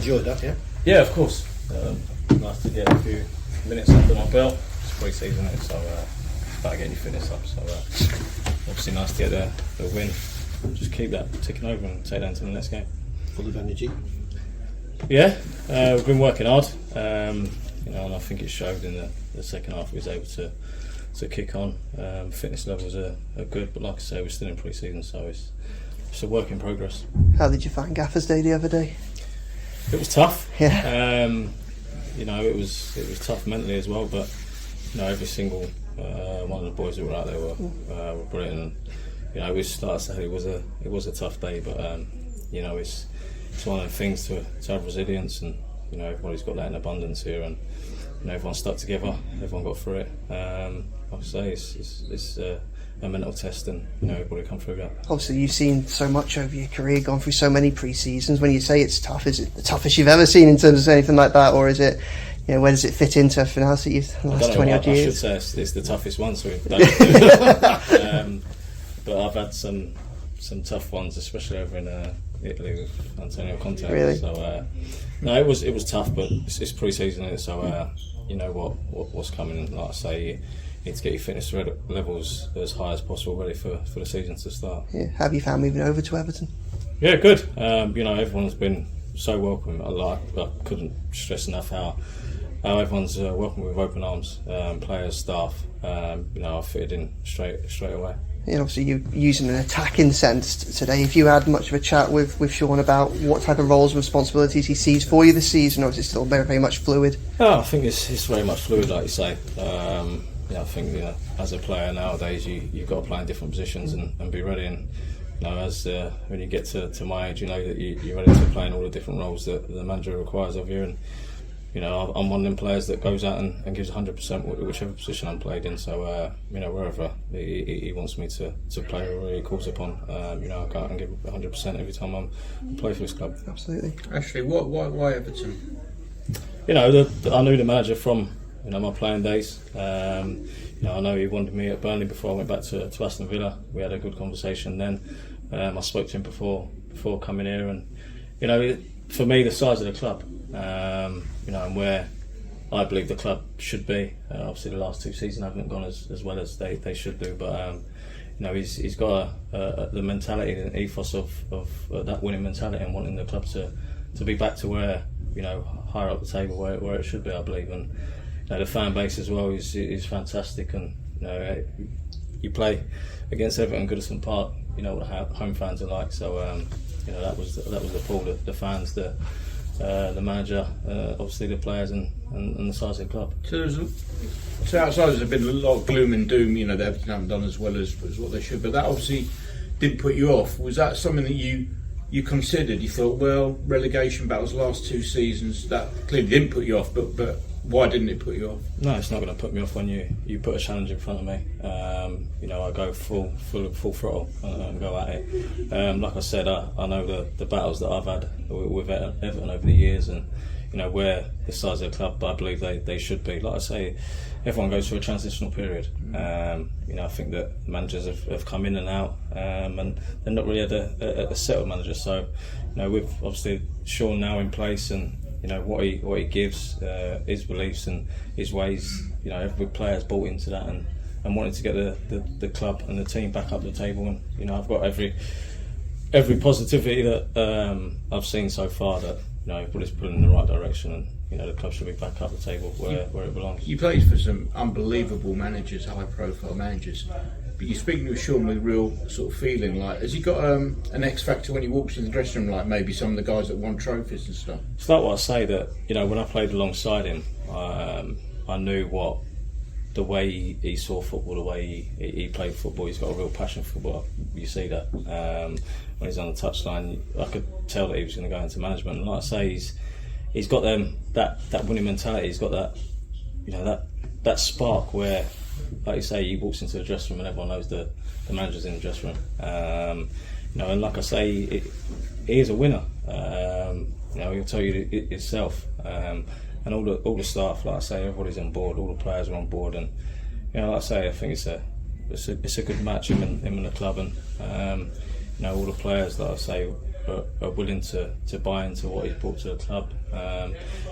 enjoyed that, yeah? Yeah, of course. Nice to get a few minutes under my belt. It's pre-season, isn't it? So it's about getting your fitness up. So obviously nice to get the win. Just keep that ticking over and take that into the next game. Full of energy? Yeah, we've been working hard. And I think it showed in the second half. We was able to kick on. Fitness levels are good, but like I say, we're still in pre-season, so it's a work in progress. How did you find Gaffer's Day the other day? It was tough. Yeah. It was tough mentally as well, but every single one of the boys that were out there were brilliant. And, it was, like I said, it was a tough day, but it's one of the things to have resilience, and everybody's got that in abundance here, and everyone stuck together, everyone got through it. Like I say, it's a mental test, and everybody come through that. Obviously, you've seen so much over your career, gone through so many pre-seasons. When you say it's tough, is it the toughest you've ever seen in terms of anything like that, or is it, where does it fit into everything else that you've the last 20 odd years? I should say it's the toughest one, so but I've had some tough ones, especially over in Italy with Antonio Conte. Really? So no, it was tough, but it's pre-season, isn't it? So you know what's coming. Like I say, you need to get your fitness levels as high as possible, ready for the season to start. Yeah. Have you found moving over to Everton? Yeah, good. Everyone's been so welcome. I couldn't stress enough how everyone's welcomed with open arms. Players, staff. I fitted in straight away. Obviously you're using an attacking sense today. If you had much of a chat with Sean about what type of roles and responsibilities he sees for you this season, or is it still very, very much fluid? Oh, I think it's very much fluid, like you say. I think as a player nowadays, you've got to play in different positions and be ready. And when you get to my age, that you're ready to play in all the different roles that the manager requires of you. And I'm one of them players that goes out and gives 100% whichever position I'm played in. So wherever he wants me to play or he calls upon, I go out and give 100% every time I play for his club. Absolutely. Actually, why Everton? I knew the manager from my playing days. I know he wanted me at Burnley before I went back to Aston Villa. We had a good conversation then. I spoke to him before coming here, and for me, the size of the club, and where I believe the club should be. Obviously, the last 2 seasons haven't gone as well as they should do, but he's got the mentality and ethos of that winning mentality and wanting the club to be back to where higher up the table where it should be, I believe. And the fan base as well is fantastic, and you play against Everton, Goodison Park. What the home fans are like. So that was the pull. The fans, the manager, obviously the players, and the size of the club. So outside there's been a lot of gloom and doom. They haven't done as well as what they should. But that obviously didn't put you off. Was that something that you considered? You thought, well, relegation battles last 2 seasons, that clearly didn't put you off. But why didn't it put you off? No, it's not going to put me off when you put a challenge in front of me. I go full throttle and go at it. Like I said, I know the battles that I've had with Everton over the years, and where the size of the club I believe they should be. Like I say, everyone goes through a transitional period. I think that managers have come in and out, and they're not really had a settled manager. So, with obviously Sean now in place, and what he gives, his beliefs and his ways. Every player's bought into that and wanted to get the club and the team back up the table. And I've got every positivity that I've seen so far that everybody's pulling in the right direction, and the club should be back up the table where it belongs. You played for some unbelievable managers, high-profile managers. But you're speaking to Sean with real sort of feeling. Like, has he got an X factor when he walks in the dressing room, like maybe some of the guys that won trophies and stuff? It's like what I say, that when I played alongside him, I knew what the way he saw football, the way he played football. He's got a real passion for football. You see that when he's on the touchline. I could tell that he was going to go into management. And like I say, he's got that winning mentality. He's got that spark where, like you say, he walks into the dressing room and everyone knows the manager's in the dressing room. And like I say, he is a winner. He'll tell you it himself. And all the staff, like I say, everybody's on board. All the players are on board, and like I say, I think it's a good match. Him and the club, and all the players, like I say, are willing to buy into what he's brought to the club.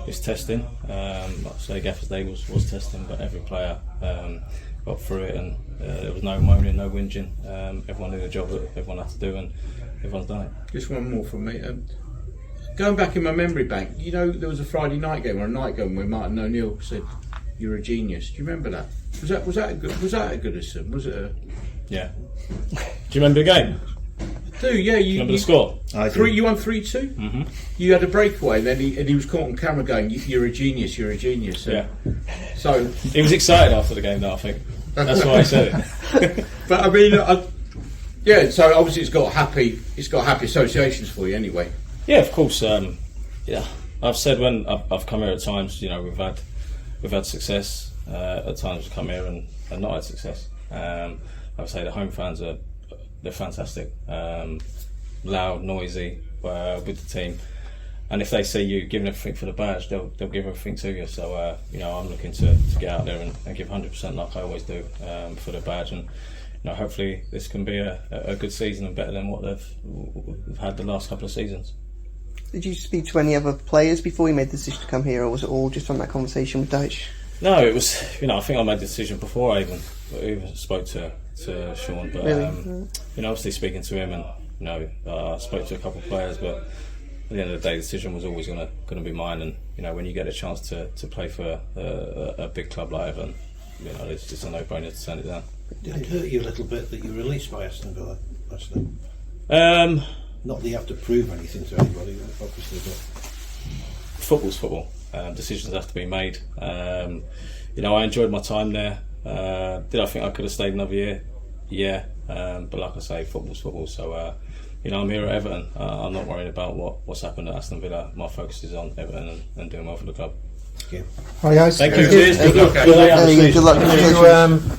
It's testing. Like I say, Gaffer's Day was testing, but every player got through it, and there was no moaning, no whinging. Everyone did the job that everyone had to do, and everyone's done it. Just one more from me. Going back in my memory bank, you know, there was a Friday night game or a night game where Martin O'Neill said, "You're a genius." Do you remember that? Was that a Goodison? Was it a? Yeah. Do you remember the game? I do, yeah. You remember the score? I do. You won 3-2. Mm-hmm. You had a breakaway, and then he was caught on camera going, "You're a genius. You're a genius." Yeah. So he was excited after the game, though. I think that's why I said it. But I mean, yeah. So obviously, it's got happy associations for you, anyway. Yeah, of course. Yeah, I've said when I've come here at times, you know, we've had success. At times we've come here and not had success. I would say the home fans they're fantastic, loud, noisy with the team, and if they see you giving everything for the badge, they'll give everything to you. So you know, I'm looking to get out there and give 100% like I always do for the badge, and you know, hopefully this can be a good season and better than what they've had the last couple of seasons. Did you speak to any other players before you made the decision to come here, or was it all just from that conversation with Dyche? No, it was, you know, I think I made the decision before I even spoke to Sean, but Really? you know, obviously speaking to him, and you know, I spoke to a couple of players, but at the end of the day, the decision was always going to be mine. And you know, when you get a chance to play for a big club like Everton, you know, it's just a no-brainer to send it down. Did it hurt you a little bit that you were released by Aston Villa last night? Not that you have to prove anything to anybody, obviously, but football's football. Decisions have to be made. You know, I enjoyed my time there. Did I think I could have stayed another year? Yeah, but like I say, football's football. So you know, I'm here at Everton. I'm not worried about what's happened at Aston Villa. My focus is on Everton and doing well for the club. thank you. Hi guys. Thank you. Cheers. Good luck. Good luck. You,